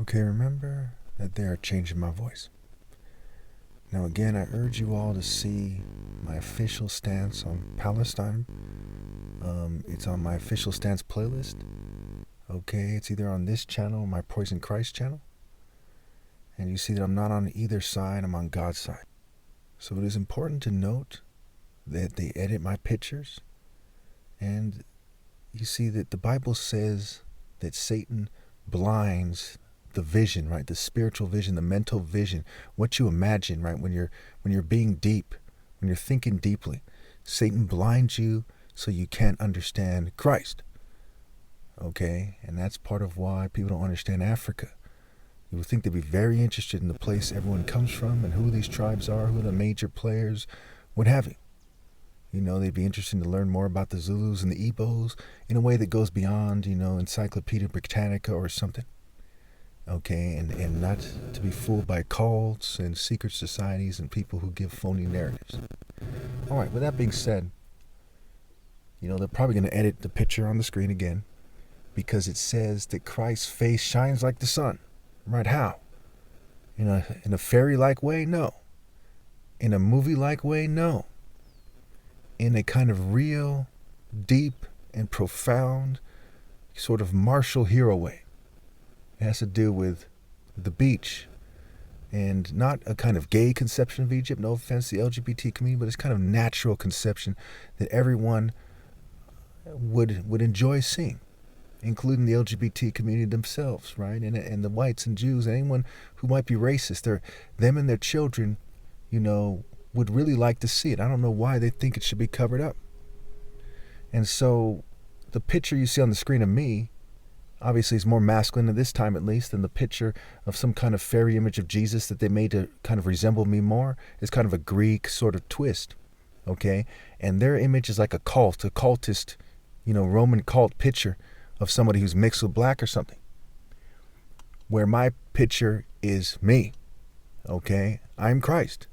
Okay, remember that they are changing my voice. Now, again, I urge you all to see my official stance on Palestine. It's on my official stance playlist. Okay, it's either on this channel or my Poison Christ channel. And you see that I'm not on either side, I'm on God's side. So it is important to note that they edit my pictures. And you see that the Bible says that Satan blinds the vision, right? The spiritual vision, the mental vision, what you imagine, right? When you're being deep, when you're thinking deeply, Satan blinds you so you can't understand Christ. Okay? And that's part of why people don't understand Africa. You would think they'd be very interested in the place everyone comes from and who these tribes are, who are the major players, what have you. You know, they'd be interested to learn more about the Zulus and the Igbos in a way that goes beyond, Encyclopedia Britannica or something. Okay, and not to be fooled by cults and secret societies and people who give phony narratives. All right, with that being said, they're probably going to edit the picture on the screen again because it says that Christ's face shines like the sun. Right, how? In a fairy-like way? No. In a movie-like way? No. In a kind of real, deep, and profound sort of martial hero way. It has to do with the beach and not a kind of gay conception of Egypt, no offense to the LGBT community, but it's kind of natural conception that everyone would enjoy seeing, including the LGBT community themselves, right? And the whites and Jews and anyone who might be racist. Them and their children, would really like to see it. I don't know why they think it should be covered up. And so the picture you see on the screen of me obviously is more masculine at this time at least than the picture of some kind of fairy image of Jesus that they made to kind of resemble me more. It's kind of a Greek sort of twist, okay? And their image is like a cultist, Roman cult picture of somebody who's mixed with black or something. Where my picture is me, okay? I'm Christ.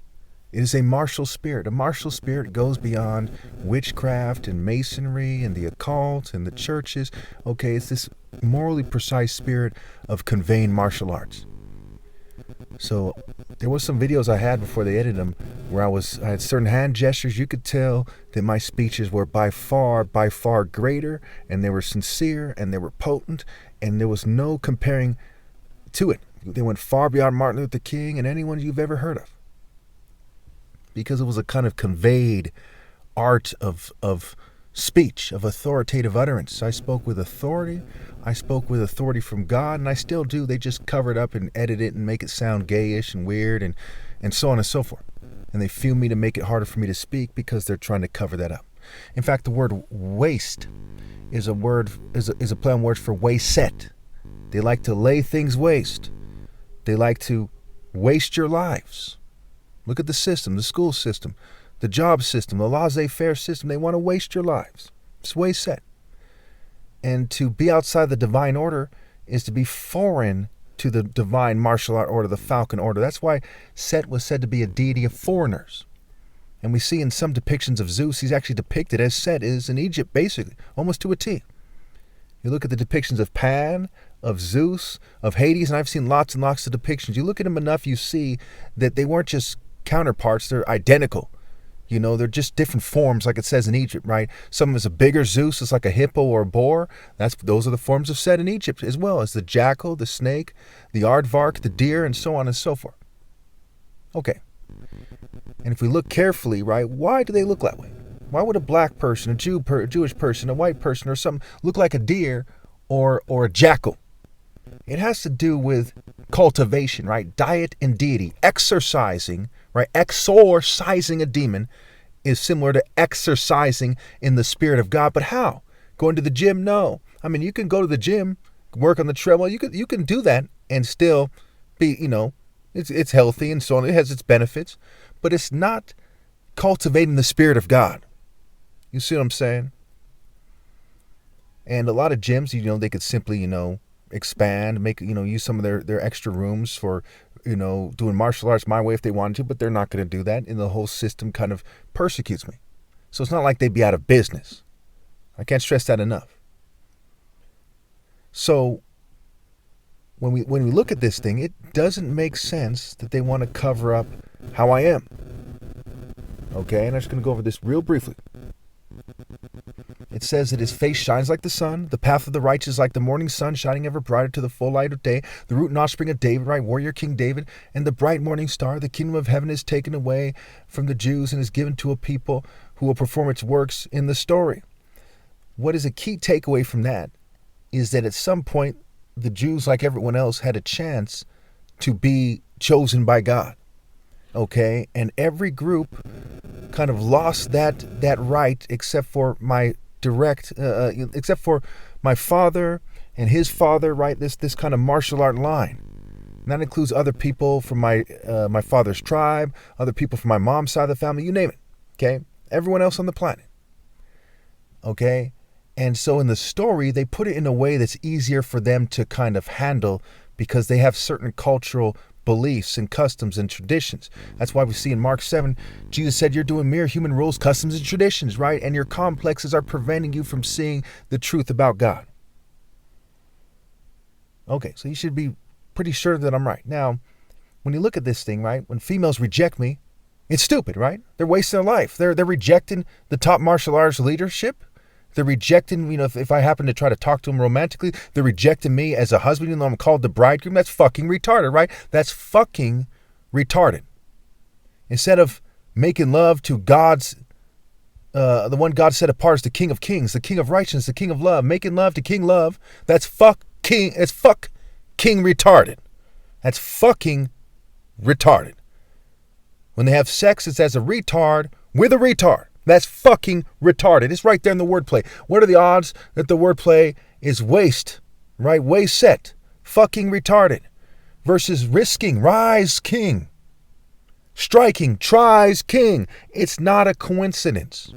It is a martial spirit. A martial spirit goes beyond witchcraft and masonry and the occult and the churches. Okay, it's this morally precise spirit of conveying martial arts. So there was some videos I had before they edited them where I had certain hand gestures. You could tell that my speeches were by far greater, and they were sincere and they were potent, and there was no comparing to it. They went far beyond Martin Luther King and anyone you've ever heard of. Because it was a kind of conveyed art of speech, of authoritative utterance. I spoke with authority. I spoke with authority from God, and I still do. They just cover it up and edit it and make it sound gayish and weird and so on and so forth. And they fume me to make it harder for me to speak because they're trying to cover that up. In fact, the word waste is a play on words for waste. They like to lay things waste. They like to waste your lives. Look at the system, the school system, the job system, the laissez-faire system. They want to waste your lives. It's way set. And to be outside the divine order is to be foreign to the divine martial art order, the Falcon order. That's why Seth was said to be a deity of foreigners. And we see in some depictions of Zeus, he's actually depicted as Seth is in Egypt, basically, almost to a T. You look at the depictions of Pan, of Zeus, of Hades, and I've seen lots and lots of depictions. You look at them enough, you see that they weren't just counterparts, they're identical. They're just different forms, like it says in Egypt, right? Some is a bigger Zeus, it's like a hippo or a boar. Those are the forms of Seth in Egypt, as well as the jackal, the snake, the aardvark, the deer, and so on and so forth. Okay. And if we look carefully, right, why do they look that way? Why would a black person, a Jewish person, a white person, or something look like a deer or a jackal? It has to do with cultivation, right? Diet and deity. Exercising, right? Exorcising a demon is similar to exercising in the Spirit of God. But how? Going to the gym? No. I mean, you can go to the gym, work on the treadmill. You can do that and still be, it's healthy and so on. It has its benefits. But it's not cultivating the Spirit of God. You see what I'm saying? And a lot of gyms, they could simply, expand, make, use some of their extra rooms for, doing martial arts my way if they wanted to, but they're not going to do that. And the whole system kind of persecutes me. So it's not like they'd be out of business. I can't stress that enough. So when we look at this thing, it doesn't make sense that they want to cover up how I am. Okay, and I'm just going to go over this real briefly. It says that his face shines like the sun, the path of the righteous like the morning sun, shining ever brighter to the full light of day, the root and offspring of David, right, warrior King David, and the bright morning star. The kingdom of heaven is taken away from the Jews and is given to a people who will perform its works in the story. What is a key takeaway from that is that at some point, the Jews, like everyone else, had a chance to be chosen by God. Okay, and every group kind of lost that right, except for my except for my father and his father, right? This kind of martial art line. And that includes other people from my father's tribe, other people from my mom's side of the family, you name it. Okay, everyone else on the planet. Okay, and so in the story, they put it in a way that's easier for them to kind of handle because they have certain cultural beliefs and customs and traditions. That's why we see in Mark 7, Jesus said, you're doing mere human rules, customs, and traditions, right? And your complexes are preventing you from seeing the truth about God. Okay, so you should be pretty sure that I'm right. Now, when you look at this thing, right, when females reject me, it's stupid, right? They're wasting their life. They're rejecting the top martial arts leadership. They're rejecting, if I happen to try to talk to them romantically, they're rejecting me as a husband, even though I'm called the bridegroom. That's fucking retarded, right? That's fucking retarded. Instead of making love to God's, the one God set apart as the King of Kings, the King of Righteousness, the King of Love, making love to King Love, that's fucking retarded. That's fucking retarded. When they have sex, it's as a retard with a retard. That's fucking retarded. It's right there in the wordplay. What are the odds that the wordplay is waste, right? Waste set. Fucking retarded. Versus risking, rise king. Striking, tries king. It's not a coincidence.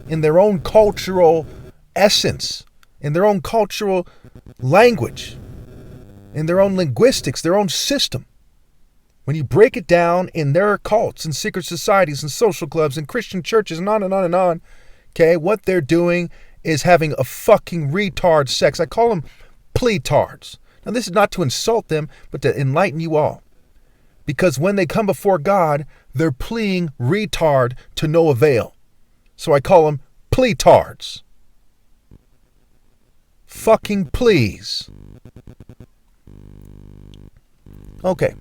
In their own cultural essence, in their own cultural language, in their own linguistics, their own system. When you break it down in their cults and secret societies and social clubs and Christian churches and on and on and on, okay, what they're doing is having a fucking retard sex. I call them pleatards. Now, this is not to insult them, but to enlighten you all. Because when they come before God, they're pleading retard to no avail. So I call them pleatards. Fucking please. Okay.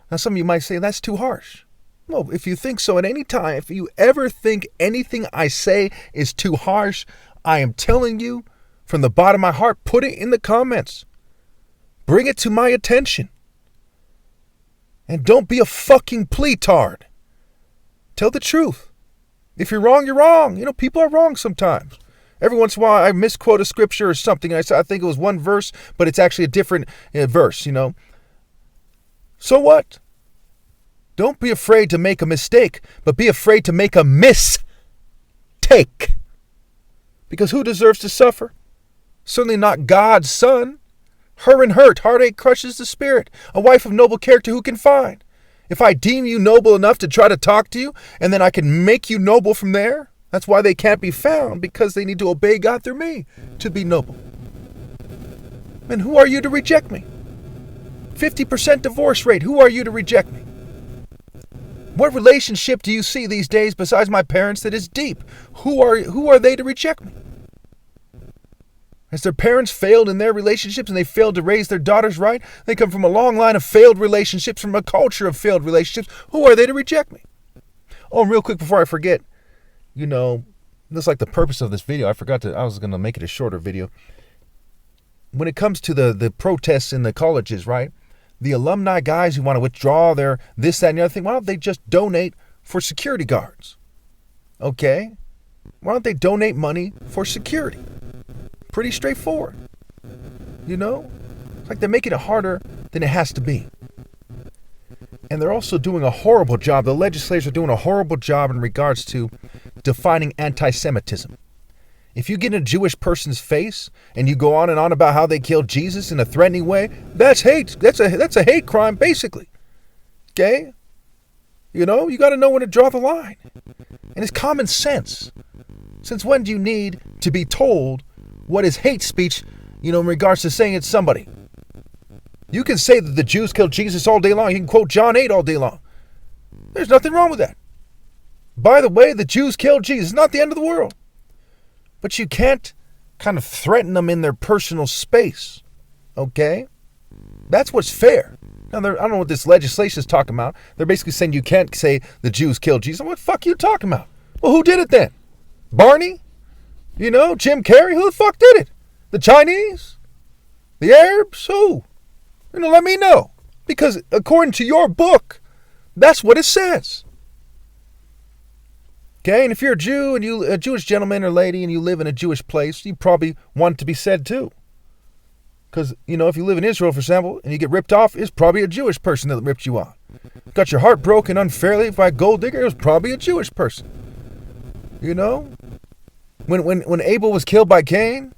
Now, some of you might say, that's too harsh. Well, if you think so at any time, if you ever think anything I say is too harsh, I am telling you from the bottom of my heart, put it in the comments. Bring it to my attention. And don't be a fucking pleatard. Tell the truth. If you're wrong, you're wrong. People are wrong sometimes. Every once in a while, I misquote a scripture or something. And I think it was one verse, but it's actually a different verse, So what? Don't be afraid to make a mistake, but be afraid to make a mistake. Because who deserves to suffer? Certainly not God's son. Her and hurt, heartache crushes the spirit. A wife of noble character who can find? If I deem you noble enough to try to talk to you, and then I can make you noble from there, that's why they can't be found, because they need to obey God through me to be noble. And who are you to reject me? 50% divorce rate. Who are you to reject me? What relationship do you see these days besides my parents that is deep? Who are they to reject me? Has their parents failed in their relationships and they failed to raise their daughters right? They come from a long line of failed relationships, from a culture of failed relationships. Who are they to reject me? Oh, and real quick before I forget, that's like the purpose of this video. I was going to make it a shorter video. When it comes to the protests in the colleges, right? The alumni guys who want to withdraw their this, that, and the other thing, why don't they just donate for security guards? Okay? Why don't they donate money for security? Pretty straightforward. It's like they're making it harder than it has to be. And they're also doing a horrible job. The legislators are doing a horrible job in regards to defining anti-Semitism. If you get in a Jewish person's face and you go on and on about how they killed Jesus in a threatening way, that's hate. That's a hate crime, basically. Okay? You got to know when to draw the line. And it's common sense. Since when do you need to be told what is hate speech, in regards to saying it's somebody? You can say that the Jews killed Jesus all day long. You can quote John 8 all day long. There's nothing wrong with that. By the way, the Jews killed Jesus. It's not the end of the world. But you can't kind of threaten them in their personal space. Okay? That's what's fair. Now, I don't know what this legislation is talking about. They're basically saying you can't say the Jews killed Jesus. What the fuck are you talking about? Well, who did it then? Barney? Jim Carrey? Who the fuck did it? The Chinese? The Arabs? Who? Let me know. Because according to your book, that's what it says. Okay, and if you're a Jew and a Jewish gentleman or lady and you live in a Jewish place, you probably want it to be said too. Because, if you live in Israel, for example, and you get ripped off, it's probably a Jewish person that ripped you off. Got your heart broken unfairly by a gold digger, it was probably a Jewish person. When Abel was killed by Cain,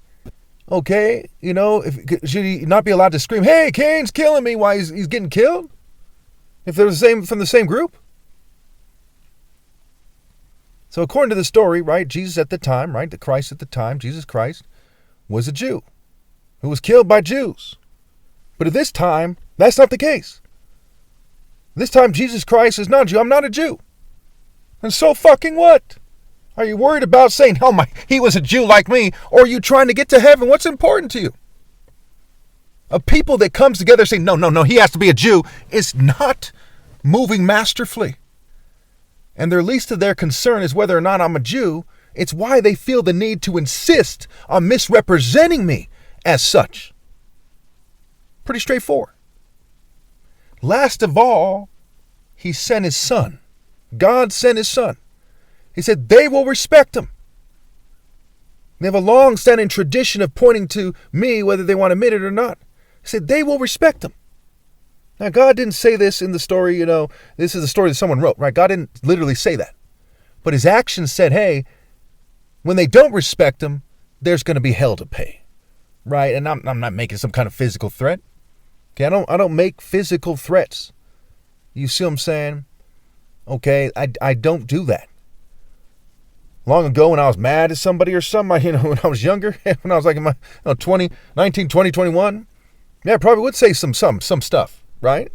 okay, should he not be allowed to scream, hey, Cain's killing me while he's getting killed? If they're from the same group? So according to the story, right, Jesus at the time, right, the Christ at the time, Jesus Christ, was a Jew who was killed by Jews. But at this time, that's not the case. This time, Jesus Christ is not a Jew. I'm not a Jew. And so fucking what? Are you worried about saying, oh he was a Jew like me, or are you trying to get to heaven? What's important to you? A people that comes together saying, no, he has to be a Jew, is not moving masterfully. And their least of their concern is whether or not I'm a Jew. It's why they feel the need to insist on misrepresenting me as such. Pretty straightforward. Last of all, he sent his son. God sent his son. He said they will respect him. They have a long-standing tradition of pointing to me, whether they want to admit it or not. He said they will respect him. Now, God didn't say this in the story, this is a story that someone wrote, right? God didn't literally say that. But his actions said, hey, when they don't respect him, there's going to be hell to pay, right? And I'm not making some kind of physical threat. Okay, I don't make physical threats. You see what I'm saying? Okay, I don't do that. Long ago when I was mad at somebody or something, when I was younger, when I was like in my 19, 20, 21, yeah, I probably would say some stuff. Right?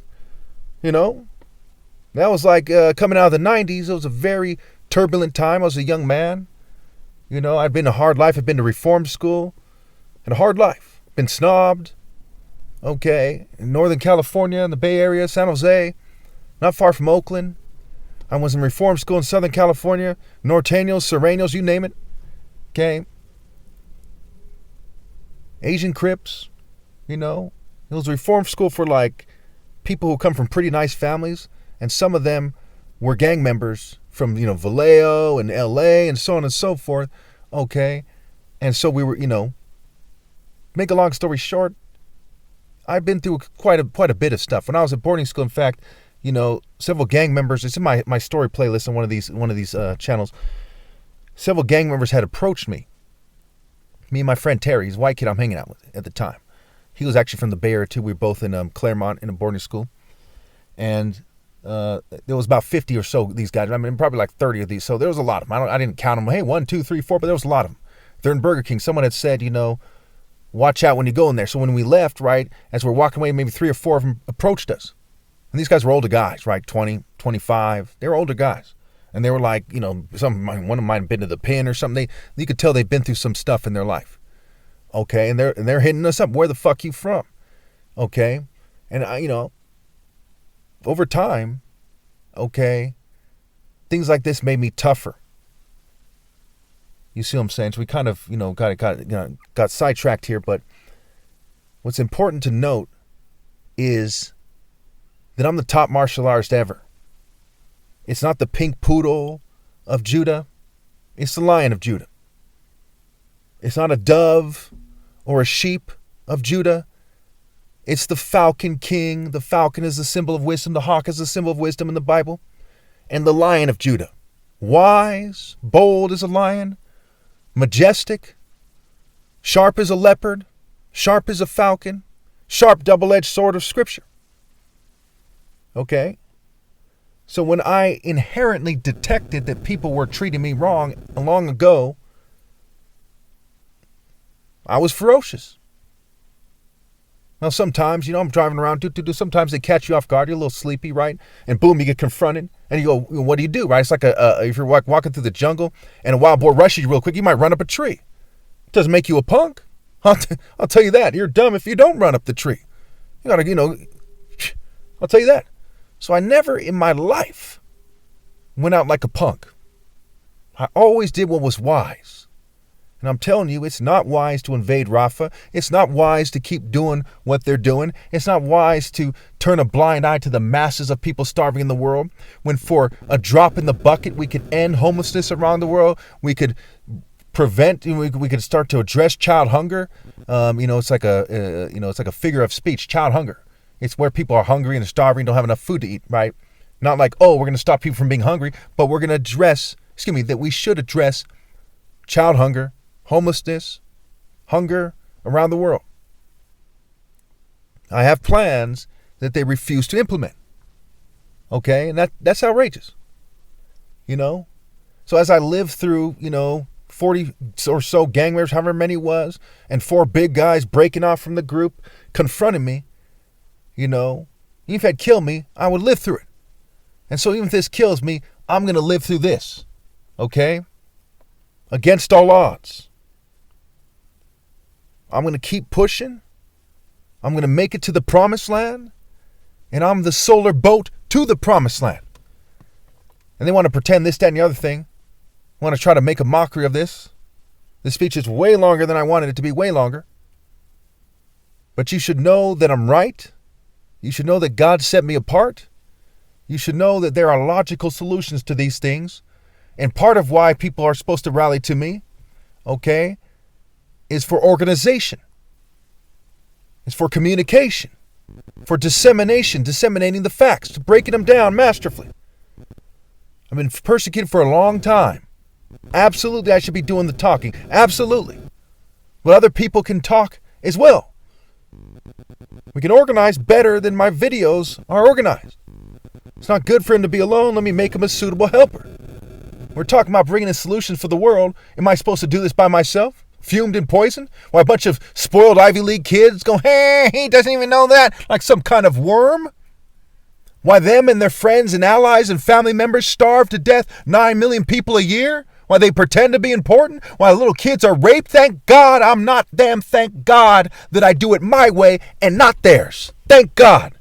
That was like coming out of the 90s. It was a very turbulent time. I was a young man. I'd been a hard life. I'd been to reform school. Had a hard life. Been snobbed. Okay. In Northern California, in the Bay Area, San Jose. Not far from Oakland. I was in reform school in Southern California. Norteños, Serranos, you name it. Okay. Asian Crips. It was a reform school for like people who come from pretty nice families, and some of them were gang members from, Vallejo and LA and so on and so forth. Okay. And so we were, make a long story short, I've been through quite a bit of stuff. When I was at boarding school, in fact, several gang members, it's in my story playlist on one of these channels. Several gang members had approached me. Me and my friend Terry, he's a white kid I'm hanging out with at the time. He was actually from the Bay Area too. We were both in Claremont in a boarding school. And there was about 50 or so of these guys. Probably like 30 of these. So there was a lot of them. I didn't count them. Hey, 1, 2, 3, 4, but there was a lot of them. They're in Burger King. Someone had said, watch out when you go in there. So when we left, right, as we're walking away, maybe 3 or 4 of them approached us. And these guys were older guys, right? 20, 25. They were older guys. And they were like, one of them might have been to the pen or something. You could tell they've been through some stuff in their life. Okay, and they're hitting us up. Where the fuck you from? Okay, and over time, okay, things like this made me tougher. You see what I'm saying? So we kind of, got sidetracked here. But what's important to note is that I'm the top martial artist ever. It's not the pink poodle of Judah. It's the lion of Judah. It's not a dove or a sheep of Judah. It's the falcon king. The falcon is the symbol of wisdom. The hawk is the symbol of wisdom in the Bible. And the lion of Judah. Wise, bold as a lion, majestic, sharp as a leopard, sharp as a falcon, sharp double-edged sword of Scripture. Okay? So when I inherently detected that people were treating me wrong long ago, I was ferocious. Well, sometimes, I'm driving around, sometimes they catch you off guard, you're a little sleepy, right? And boom, you get confronted, and you go, what do you do, right? It's like if you're walking through the jungle, and a wild boar rushes you real quick, you might run up a tree. It doesn't make you a punk. I'll tell you that. You're dumb if you don't run up the tree. You gotta, I'll tell you that. So I never in my life went out like a punk. I always did what was wise. And I'm telling you, it's not wise to invade Rafah. It's not wise to keep doing what they're doing. It's not wise to turn a blind eye to the masses of people starving in the world, when for a drop in the bucket, we could end homelessness around the world. We could prevent, we could start to address child hunger. It's like a figure of speech, child hunger. It's where people are hungry and starving, don't have enough food to eat, right? Not like, we're going to stop people from being hungry, but we're going to that we should address child hunger, homelessness, hunger around the world. I have plans that they refuse to implement. Okay? And that's outrageous. So as I live through, 40 or so gang members, however many it was, and 4 big guys breaking off from the group, confronting me, even if it killed me, I would live through it. And so even if this kills me, I'm going to live through this. Okay? Against all odds. I'm going to keep pushing. I'm going to make it to the promised land. And I'm the solar boat to the promised land. And they want to pretend this, that, and the other thing. Want to try to make a mockery of this. This speech is way longer than I wanted it to be, way longer. But you should know that I'm right. You should know that God set me apart. You should know that there are logical solutions to these things. And part of why people are supposed to rally to me, okay, is for organization. It's for communication. For dissemination, disseminating the facts, breaking them down masterfully. I've been persecuted for a long time. Absolutely, I should be doing the talking. Absolutely. But other people can talk as well. We can organize better than my videos are organized. It's not good for him to be alone. Let me make him a suitable helper. We're talking about bringing in solutions for the world. Am I supposed to do this by myself? Fumed and poisoned? Why, a bunch of spoiled Ivy League kids go, hey, he doesn't even know that, like some kind of worm? Why them and their friends and allies and family members starve to death 9 million people a year? Why they pretend to be important? Why little kids are raped? Thank God I'm not them. Thank God that I do it my way and not theirs. Thank God.